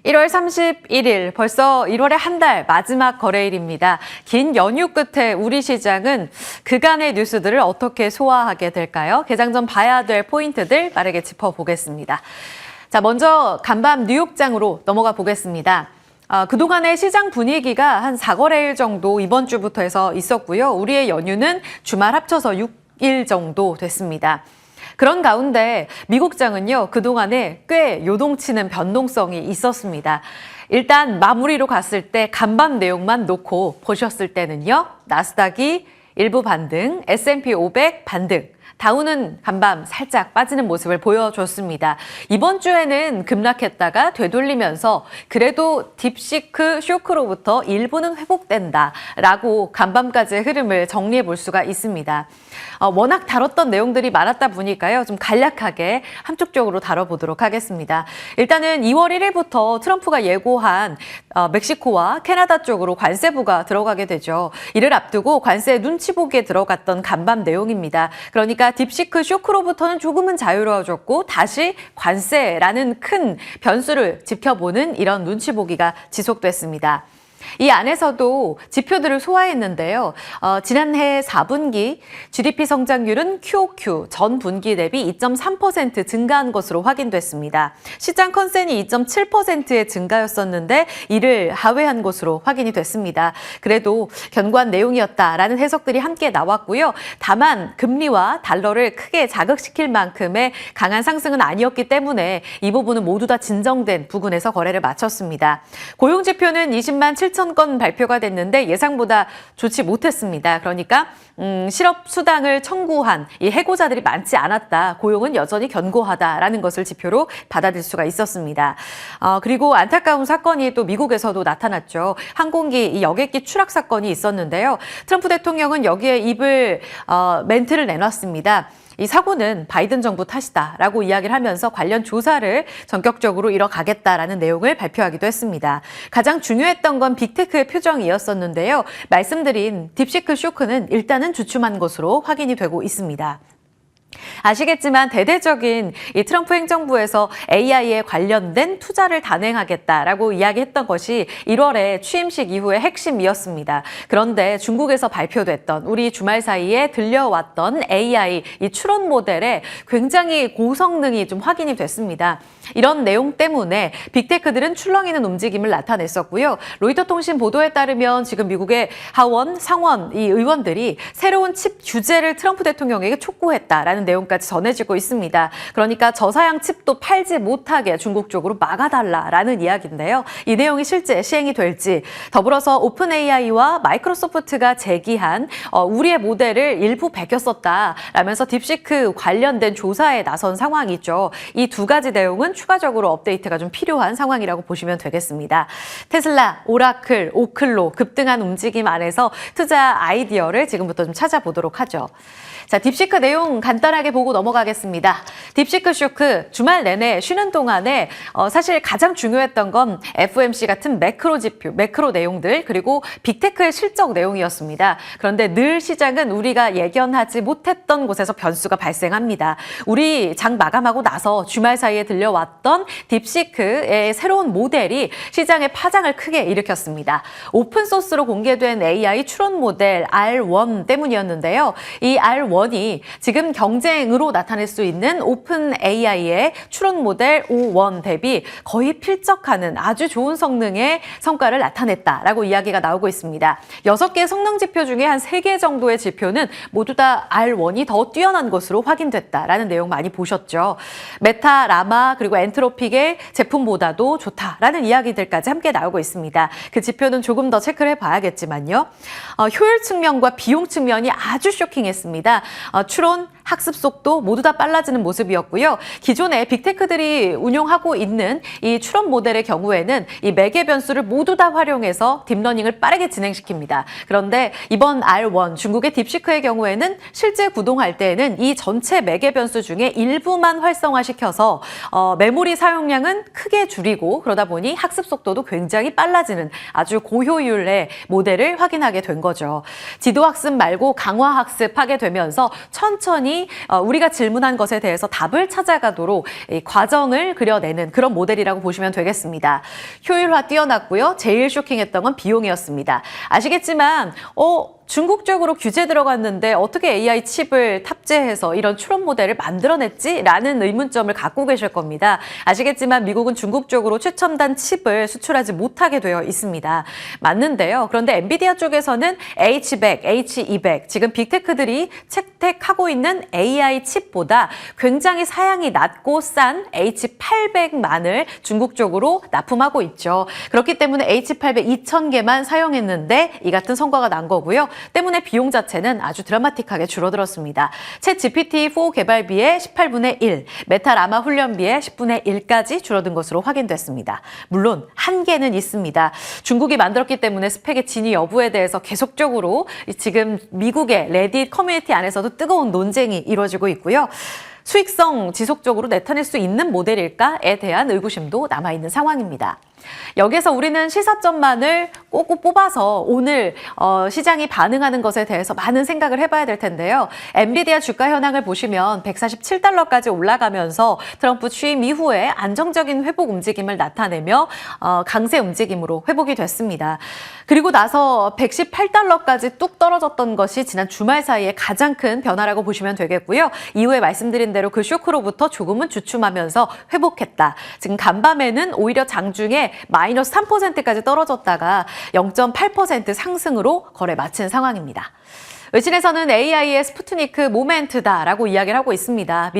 1월 31일, 벌써 1월의 한 달 마지막 거래일입니다. 긴 연휴 끝에 우리 시장은 그간의 뉴스들을 어떻게 소화하게 될까요? 개장 전 봐야 될 포인트들 빠르게 짚어보겠습니다. 자, 먼저 간밤 뉴욕장으로 넘어가 보겠습니다. 그동안의 시장 분위기가 한 4거래일 정도 이번 주부터 해서 있었고요. 우리의 연휴는 주말 합쳐서 6일 정도 됐습니다. 그런 가운데 미국장은요, 그동안에 꽤 요동치는 변동성이 있었습니다. 일단 마무리로 갔을 때 간밤 내용만 놓고 보셨을 때는요, 나스닥이 일부 반등, S&P 500 반등, 다우는 간밤 살짝 빠지는 모습을 보여줬습니다. 이번 주에는 급락했다가 되돌리면서 그래도 딥시크 쇼크로부터 일부는 회복된다라고 간밤까지의 흐름을 정리해 볼 수가 있습니다. 워낙 다뤘던 내용들이 많았다 보니까요. 좀 간략하게 함축적으로 다뤄보도록 하겠습니다. 일단은 2월 1일부터 트럼프가 예고한 멕시코와 캐나다 쪽으로 관세부가 들어가게 되죠. 이를 앞두고 관세 눈치 보기에 들어갔던 간밤 내용입니다. 그러니까 딥시크 쇼크로부터는 조금은 자유로워졌고 다시 관세라는 큰 변수를 지켜보는 이런 눈치 보기가 지속됐습니다. 이 안에서도 지표들을 소화했는데요. 지난해 4분기 GDP 성장률은 QOQ 전 분기 대비 2.3% 증가한 것으로 확인됐습니다. 시장 컨센이 2.7%의 증가였었는데 이를 하회한 것으로 확인이 됐습니다. 그래도 견고한 내용이었다라는 해석들이 함께 나왔고요. 다만 금리와 달러를 크게 자극시킬 만큼의 강한 상승은 아니었기 때문에 이 부분은 모두 다 진정된 부근에서 거래를 마쳤습니다. 고용지표는 20만 7천 건 발표가 됐는데 예상보다 좋지 못했습니다. 그러니까 실업수당을 청구한 이 해고자들이 많지 않았다. 고용은 여전히 견고하다라는 것을 지표로 받아들일 수가 있었습니다. 그리고 안타까운 사건이 또 미국에서도 나타났죠. 항공기 이 여객기 추락 사건이 있었는데요. 트럼프 대통령은 여기에 멘트를 내놨습니다. 이 사고는 바이든 정부 탓이다라고 이야기를 하면서 관련 조사를 전격적으로 이뤄가겠다라는 내용을 발표하기도 했습니다. 가장 중요했던 건 빅테크의 표정이었었는데요. 말씀드린 딥시크 쇼크는 일단은 주춤한 것으로 확인이 되고 있습니다. 아시겠지만 대대적인 이 트럼프 행정부에서 AI에 관련된 투자를 단행하겠다라고 이야기했던 것이 1월에 취임식 이후의 핵심이었습니다. 그런데 중국에서 발표됐던 우리 주말 사이에 들려왔던 AI 이 추론 모델에 굉장히 고성능이 좀 확인이 됐습니다. 이런 내용 때문에 빅테크들은 출렁이는 움직임을 나타냈었고요. 로이터 통신 보도에 따르면 지금 미국의 하원, 상원 이 의원들이 새로운 칩 규제를 트럼프 대통령에게 촉구했다라는 내용까지 전해지고 있습니다. 그러니까 저사양 칩도 팔지 못하게 중국 쪽으로 막아달라라는 이야기인데요. 이 내용이 실제 시행이 될지, 더불어서 오픈 AI와 마이크로소프트가 제기한 우리의 모델을 일부 베꼈었다라면서 딥시크 관련된 조사에 나선 상황이죠. 이 두 가지 내용은 추가적으로 업데이트가 좀 필요한 상황이라고 보시면 되겠습니다. 테슬라, 오라클, 오클로 급등한 움직임 안에서 투자 아이디어를 지금부터 좀 찾아보도록 하죠. 자, 딥시크 내용 간단하게 보고 넘어가겠습니다. 딥시크 쇼크 주말 내내 쉬는 동안에 사실 가장 중요했던 건 FOMC 같은 매크로 지표, 매크로 내용들 그리고 빅테크의 실적 내용이었습니다. 그런데 늘 시장은 우리가 예견하지 못했던 곳에서 변수가 발생합니다. 우리 장 마감하고 나서 주말 사이에 들려왔던 딥시크의 새로운 모델이 시장의 파장을 크게 일으켰습니다. 오픈소스로 공개된 AI 추론 모델 R1 때문이었는데요. 이 R1이 지금 경쟁으로 나타낼 수 있는 오픈 AI의 추론 모델 O1 대비 거의 필적하는 아주 좋은 성능의 성과를 나타냈다라고 이야기가 나오고 있습니다. 6개의 성능 지표 중에 한 3개 정도의 지표는 모두 다 R1이 더 뛰어난 것으로 확인됐다라는 내용 많이 보셨죠. 메타, 라마 그리고 엔트로픽의 제품보다도 좋다라는 이야기들까지 함께 나오고 있습니다. 그 지표는 조금 더 체크를 해봐야겠지만요. 효율 측면과 비용 측면이 아주 쇼킹했습니다. 추론, 학습 속도 모두 다 빨라지는 모습이었고요. 기존에 빅테크들이 운용하고 있는 이 추론 모델의 경우에는 이 매개 변수를 모두 다 활용해서 딥러닝을 빠르게 진행시킵니다. 그런데 이번 R1 중국의 딥시크의 경우에는 실제 구동할 때에는 이 전체 매개 변수 중에 일부만 활성화시켜서 메모리 사용량은 크게 줄이고 그러다 보니 학습 속도도 굉장히 빨라지는 아주 고효율의 모델을 확인하게 된 거죠. 지도 학습 말고 강화 학습하게 되면서 천천히 시장이 우리가 질문한 것에 대해서 답을 찾아가도록 이 과정을 그려내는 그런 모델이라고 보시면 되겠습니다. 효율화 뛰어났고요. 제일 쇼킹했던 건 비용이었습니다. 아시겠지만 중국 쪽으로 규제 들어갔는데 어떻게 AI 칩을 탑재해서 이런 추론 모델을 만들어냈지? 라는 의문점을 갖고 계실 겁니다. 아시겠지만 미국은 중국 쪽으로 최첨단 칩을 수출하지 못하게 되어 있습니다. 맞는데요. 그런데 엔비디아 쪽에서는 H100, H200, 지금 빅테크들이 채택하고 있는 AI 칩보다 굉장히 사양이 낮고 싼 H800만을 중국 쪽으로 납품하고 있죠. 그렇기 때문에 H800 2,000개만 사용했는데 이 같은 성과가 난 거고요. 때문에 비용 자체는 아주 드라마틱하게 줄어들었습니다. 챗 GPT-4 개발비의 18분의 1, 메타 라마 훈련비의 10분의 1까지 줄어든 것으로 확인됐습니다. 물론 한계는 있습니다. 중국이 만들었기 때문에 스펙의 진위 여부에 대해서 계속적으로 지금 미국의 레딧 커뮤니티 안에서도 뜨거운 논쟁이 이루어지고 있고요. 수익성 지속적으로 나타낼 수 있는 모델일까에 대한 의구심도 남아있는 상황입니다. 여기서 우리는 시사점만을 꼭꼭 뽑아서 오늘 시장이 반응하는 것에 대해서 많은 생각을 해봐야 될 텐데요. 엔비디아 주가 현황을 보시면 147달러까지 올라가면서 트럼프 취임 이후에 안정적인 회복 움직임을 나타내며 강세 움직임으로 회복이 됐습니다. 그리고 나서 118달러까지 뚝 떨어졌던 것이 지난 주말 사이에 가장 큰 변화라고 보시면 되겠고요. 이후에 말씀드린 대로 그 쇼크로부터 조금은 주춤하면서 회복했다. 지금 간밤에는 오히려 장중에 마이너스 3%까지 떨어졌다가 0.8% 상승으로 거래 마친 상황입니다. 외신에서는 AI의 스푸트니크 모멘트다라고 이야기를 하고 있습니다.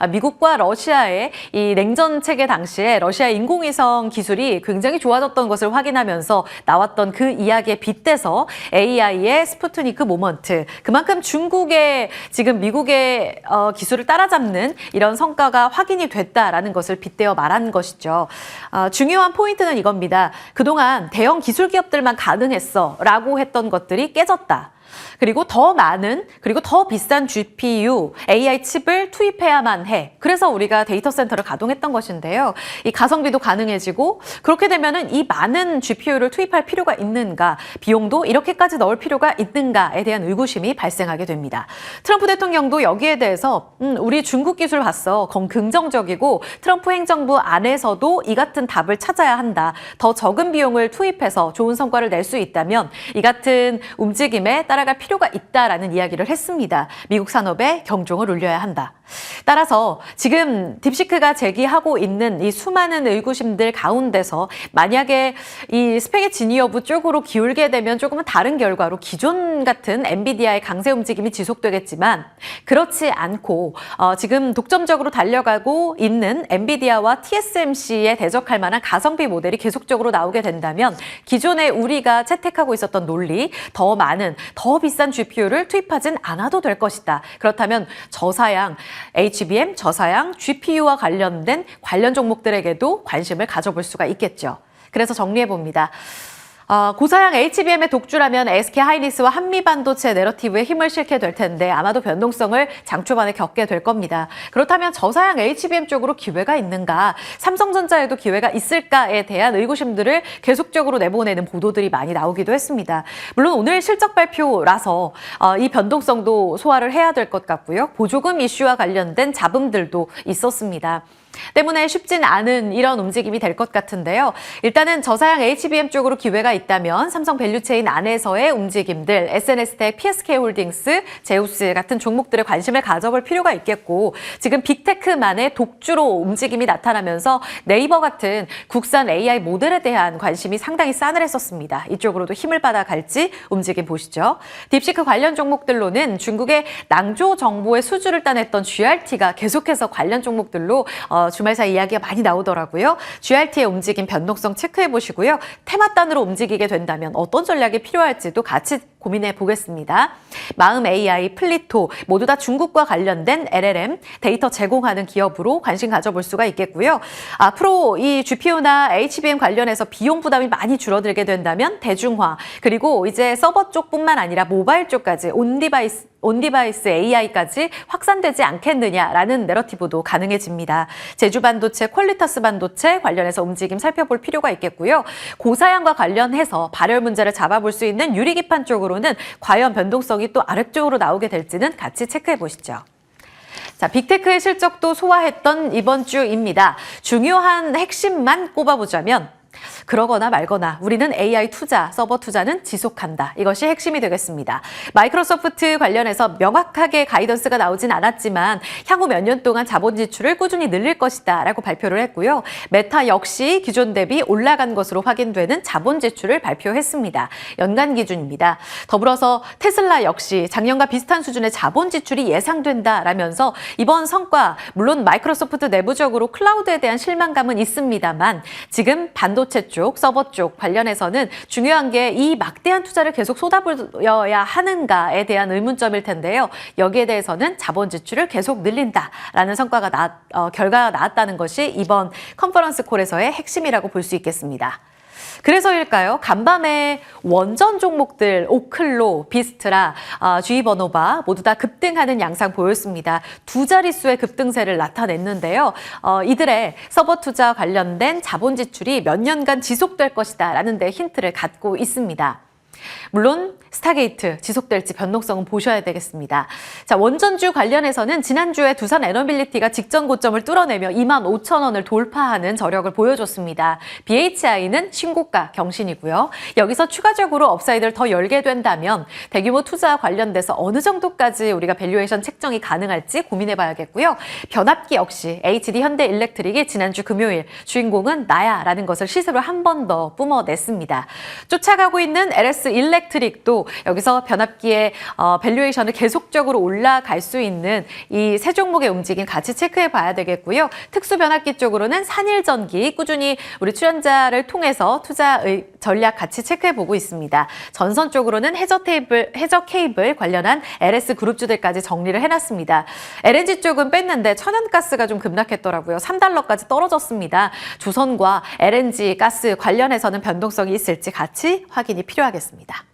미국과 러시아의 이 냉전 체계 당시에 러시아 인공위성 기술이 굉장히 좋아졌던 것을 확인하면서 나왔던 그 이야기에 빗대서 AI의 스푸트니크 모먼트, 그만큼 중국의 지금 미국의 기술을 따라잡는 이런 성과가 확인이 됐다라는 것을 빗대어 말한 것이죠. 중요한 포인트는 이겁니다. 그동안 대형 기술 기업들만 가능했어라고 했던 것들이 깨졌다. 그리고 더 많은, 그리고 더 비싼 GPU, AI 칩을 투입해야만 해. 그래서 우리가 데이터 센터를 가동했던 것인데요. 이 가성비도 가능해지고 그렇게 되면은 이 많은 GPU를 투입할 필요가 있는가, 비용도 이렇게까지 넣을 필요가 있는가에 대한 의구심이 발생하게 됩니다. 트럼프 대통령도 여기에 대해서 우리 중국 기술 봤어. 긍정적이고 트럼프 행정부 안에서도 이 같은 답을 찾아야 한다. 더 적은 비용을 투입해서 좋은 성과를 낼 수 있다면 이 같은 움직임에 따라갈 필요가 있다라는 이야기를 했습니다. 미국 산업에 경종을 울려야 한다. 따라서 지금 딥시크가 제기하고 있는 이 수많은 의구심들 가운데서 만약에 이 스펙의 진위 여부 쪽으로 기울게 되면 조금은 다른 결과로 기존 같은 엔비디아의 강세 움직임이 지속되겠지만 그렇지 않고 지금 독점적으로 달려가고 있는 엔비디아와 TSMC에 대적할 만한 가성비 모델이 계속적으로 나오게 된다면 기존에 우리가 채택하고 있었던 논리, 더 많은, 더 비싼 GPU를 투입하진 않아도 될 것이다. 그렇다면 저사양 HBM, 저사양, GPU와 관련된 관련 종목들에게도 관심을 가져볼 수가 있겠죠. 그래서 정리해봅니다. 고사양 HBM의 독주라면 SK하이닉스와 한미반도체 내러티브에 힘을 실게 될 텐데 아마도 변동성을 장 초반에 겪게 될 겁니다. 그렇다면 저사양 HBM 쪽으로 기회가 있는가, 삼성전자에도 기회가 있을까에 대한 의구심들을 계속적으로 내보내는 보도들이 많이 나오기도 했습니다. 물론 오늘 실적 발표라서 이 변동성도 소화를 해야 될 것 같고요. 보조금 이슈와 관련된 잡음들도 있었습니다. 때문에 쉽진 않은 이런 움직임이 될 것 같은데요. 일단은 저사양 HBM 쪽으로 기회가 있다면 삼성 밸류체인 안에서의 움직임들, SNS텍, PSK홀딩스, 제우스 같은 종목들에 관심을 가져볼 필요가 있겠고 지금 빅테크만의 독주로 움직임이 나타나면서 네이버 같은 국산 AI 모델에 대한 관심이 상당히 싸늘했었습니다. 이쪽으로도 힘을 받아갈지 움직임 보시죠. 딥시크 관련 종목들로는 중국의 낭조 정보의 수주를 따냈던 GRT가 계속해서 관련 종목들로 주말 사이 이야기가 많이 나오더라고요. GRT의 움직임 변동성 체크해 보시고요. 테마단으로 움직이게 된다면 어떤 전략이 필요할지도 같이 고민해 보겠습니다. 마음 AI, 플리토 모두 다 중국과 관련된 LLM 데이터 제공하는 기업으로 관심 가져볼 수가 있겠고요. 앞으로 이 GPU나 HBM 관련해서 비용 부담이 많이 줄어들게 된다면 대중화, 그리고 이제 서버 쪽뿐만 아니라 모바일 쪽까지 온디바이스 AI까지 확산되지 않겠느냐라는 내러티브도 가능해집니다. 제주반도체, 퀄리터스 반도체 관련해서 움직임 살펴볼 필요가 있겠고요. 고사양과 관련해서 발열 문제를 잡아볼 수 있는 유리기판 쪽으로는 과연 변동성이 또 아래쪽으로 나오게 될지는 같이 체크해 보시죠. 자, 빅테크의 실적도 소화했던 이번 주입니다. 중요한 핵심만 꼽아보자면 그러거나 말거나 우리는 AI 투자, 서버 투자는 지속한다. 이것이 핵심이 되겠습니다. 마이크로소프트 관련해서 명확하게 가이던스가 나오진 않았지만 향후 몇 년 동안 자본 지출을 꾸준히 늘릴 것이다 라고 발표를 했고요. 메타 역시 기존 대비 올라간 것으로 확인되는 자본 지출을 발표했습니다. 연간 기준입니다. 더불어서 테슬라 역시 작년과 비슷한 수준의 자본 지출이 예상된다라면서 이번 성과, 물론 마이크로소프트 내부적으로 클라우드에 대한 실망감은 있습니다만 지금 반도체 쪽, 서버 쪽 관련해서는 중요한 게 이 막대한 투자를 계속 쏟아부어야 하는가에 대한 의문점일 텐데요. 여기에 대해서는 자본 지출을 계속 늘린다라는 결과가 나왔다는 것이 이번 컨퍼런스 콜에서의 핵심이라고 볼 수 있겠습니다. 그래서일까요? 간밤에 원전 종목들 오클로, 비스트라, GB노바 모두 다 급등하는 양상 보였습니다. 두 자릿수의 급등세를 나타냈는데요. 이들의 서버 투자 관련된 자본 지출이 몇 년간 지속될 것이다 라는 데 힌트를 갖고 있습니다. 물론 스타게이트 지속될지 변동성은 보셔야 되겠습니다. 자, 원전주 관련해서는 지난주에 두산 에너빌리티가 직전 고점을 뚫어내며 25,000원을 돌파하는 저력을 보여줬습니다. BHI는 신고가 경신이고요. 여기서 추가적으로 업사이드를 더 열게 된다면 대규모 투자 관련돼서 어느 정도까지 우리가 밸류에이션 책정이 가능할지 고민해봐야겠고요. 변압기 역시 HD 현대일렉트릭이 지난주 금요일 주인공은 나야라는 것을 시세로 한 번 더 뿜어냈습니다. 쫓아가고 있는 LS 일렉트릭도 여기서 변압기의 밸류에이션을 계속적으로 올라갈 수 있는 이 세 종목의 움직임 같이 체크해 봐야 되겠고요. 특수 변압기 쪽으로는 산일전기 꾸준히 우리 출연자를 통해서 투자 전략 같이 체크해 보고 있습니다. 전선 쪽으로는 해저 케이블 관련한 LS 그룹주들까지 정리를 해놨습니다. LNG 쪽은 뺐는데 천연가스가 좀 급락했더라고요. 3달러까지 떨어졌습니다. 조선과 LNG 가스 관련해서는 변동성이 있을지 같이 확인이 필요하겠습니다.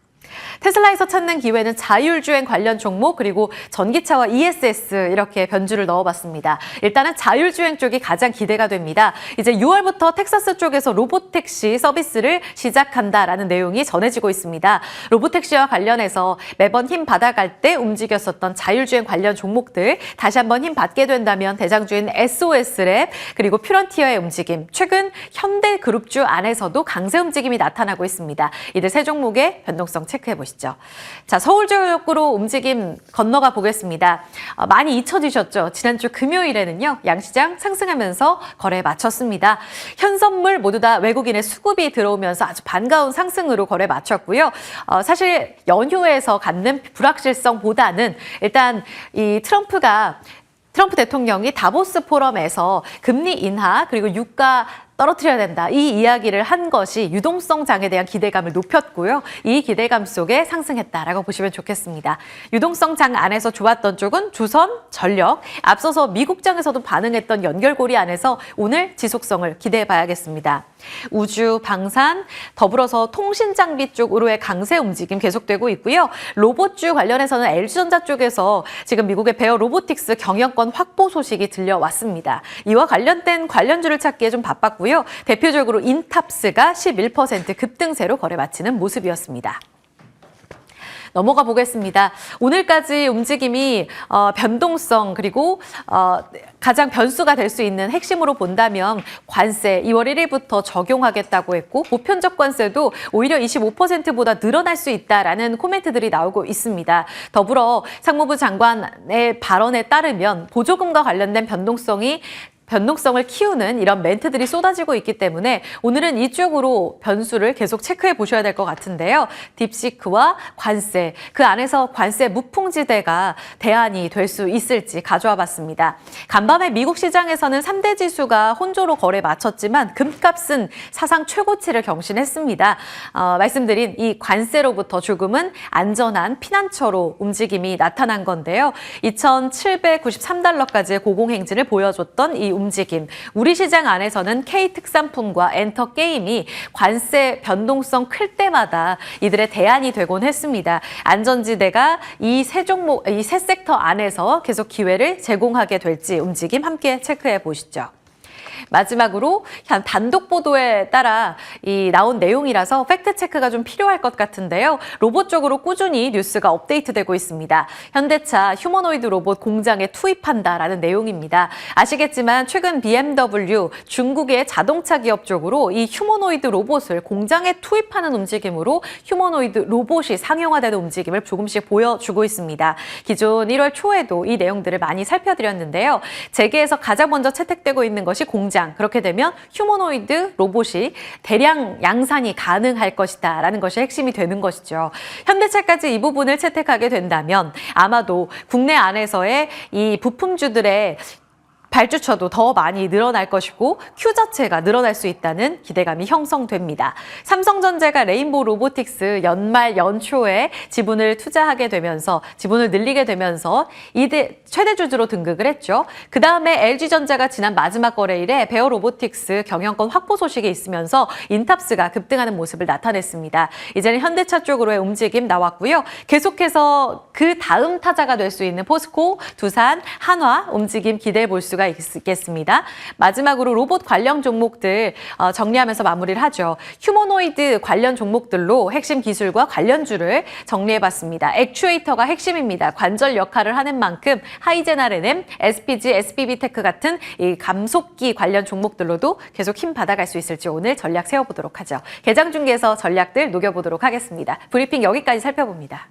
테슬라에서 찾는 기회는 자율주행 관련 종목 그리고 전기차와 ESS 이렇게 변주를 넣어봤습니다. 일단은 자율주행 쪽이 가장 기대가 됩니다. 이제 6월부터 텍사스 쪽에서 로보택시 서비스를 시작한다라는 내용이 전해지고 있습니다. 로보택시와 관련해서 매번 힘 받아갈 때 움직였었던 자율주행 관련 종목들 다시 한번 힘 받게 된다면 대장주인 SOS랩 그리고 퓨런티어의 움직임, 최근 현대그룹주 안에서도 강세 움직임이 나타나고 있습니다. 이들 세 종목의 변동성 체크해 보시죠. 자, 서울 쪽으로 움직임 건너가 보겠습니다. 많이 잊혀지셨죠? 지난주 금요일에는요, 양시장 상승하면서 거래에 마쳤습니다. 현선물 모두 다 외국인의 수급이 들어오면서 아주 반가운 상승으로 거래 마쳤고요. 사실 연휴에서 갖는 불확실성보다는 일단 이 트럼프 대통령이 다보스 포럼에서 금리 인하 그리고 유가 떨어뜨려야 된다. 이 이야기를 한 것이 유동성 장에 대한 기대감을 높였고요. 이 기대감 속에 상승했다라고 보시면 좋겠습니다. 유동성 장 안에서 좋았던 쪽은 조선, 전력, 앞서서 미국장에서도 반응했던 연결고리 안에서 오늘 지속성을 기대해 봐야겠습니다. 우주, 방산, 더불어서 통신장비 쪽으로의 강세 움직임 계속되고 있고요. 로봇주 관련해서는 LG전자 쪽에서 지금 미국의 베어 로보틱스 경영권 확보 소식이 들려왔습니다. 이와 관련된 관련주를 찾기에 좀 바빴고요. 대표적으로 인탑스가 11% 급등세로 거래 마치는 모습이었습니다. 넘어가 보겠습니다. 오늘까지 움직임이 변동성 그리고 가장 변수가 될 수 있는 핵심으로 본다면 관세 2월 1일부터 적용하겠다고 했고 보편적 관세도 오히려 25%보다 늘어날 수 있다라는 코멘트들이 나오고 있습니다. 더불어 상무부 장관의 발언에 따르면 보조금과 관련된 변동성을 키우는 이런 멘트들이 쏟아지고 있기 때문에 오늘은 이쪽으로 변수를 계속 체크해 보셔야 될 것 같은데요. 딥시크와 관세, 그 안에서 관세 무풍지대가 대안이 될 수 있을지 가져와 봤습니다. 간밤에 미국 시장에서는 3대 지수가 혼조로 거래 마쳤지만 금값은 사상 최고치를 경신했습니다. 말씀드린 이 관세로부터 조금은 안전한 피난처로 움직임이 나타난 건데요. 2,793달러까지의 고공행진을 보여줬던 이 움직임. 우리 시장 안에서는 K특산품과 엔터게임이 관세 변동성 클 때마다 이들의 대안이 되곤 했습니다. 안전지대가 이 세 섹터 안에서 계속 기회를 제공하게 될지 움직임 함께 체크해 보시죠. 마지막으로 단독 보도에 따라 나온 내용이라서 팩트 체크가 좀 필요할 것 같은데요. 로봇 쪽으로 꾸준히 뉴스가 업데이트되고 있습니다. 현대차 휴머노이드 로봇 공장에 투입한다라는 내용입니다. 아시겠지만 최근 BMW, 중국의 자동차 기업 쪽으로 이 휴머노이드 로봇을 공장에 투입하는 움직임으로 휴머노이드 로봇이 상용화되는 움직임을 조금씩 보여주고 있습니다. 기존 1월 초에도 이 내용들을 많이 살펴드렸는데요. 재계에서 가장 먼저 채택되고 있는 것이 공장. 그렇게 되면 휴머노이드 로봇이 대량 양산이 가능할 것이다 라는 것이 핵심이 되는 것이죠. 현대차까지 이 부분을 채택하게 된다면 아마도 국내 안에서의 이 부품주들의 발주처도 더 많이 늘어날 것이고 큐 자체가 늘어날 수 있다는 기대감이 형성됩니다. 삼성전자가 레인보우 로보틱스 연말 연초에 지분을 투자하게 되면서 지분을 늘리게 되면서 최대 주주로 등극을 했죠. 그다음에 LG전자가 지난 마지막 거래일에 베어 로보틱스 경영권 확보 소식이 있으면서 인탑스가 급등하는 모습을 나타냈습니다. 이제는 현대차 쪽으로의 움직임 나왔고요. 계속해서 그 다음 타자가 될 수 있는 포스코, 두산, 한화 움직임 기대해 볼 수가 있겠습니다. 마지막으로 로봇 관련 종목들 정리하면서 마무리를 하죠. 휴머노이드 관련 종목들로 핵심 기술과 관련주를 정리해봤습니다. 액추에이터가 핵심입니다. 관절 역할을 하는 만큼 하이제나르넴, SPG, SPB테크 같은 이 감속기 관련 종목들로도 계속 힘 받아갈 수 있을지 오늘 전략 세워보도록 하죠. 개장 중계에서 전략들 녹여보도록 하겠습니다. 브리핑 여기까지 살펴봅니다.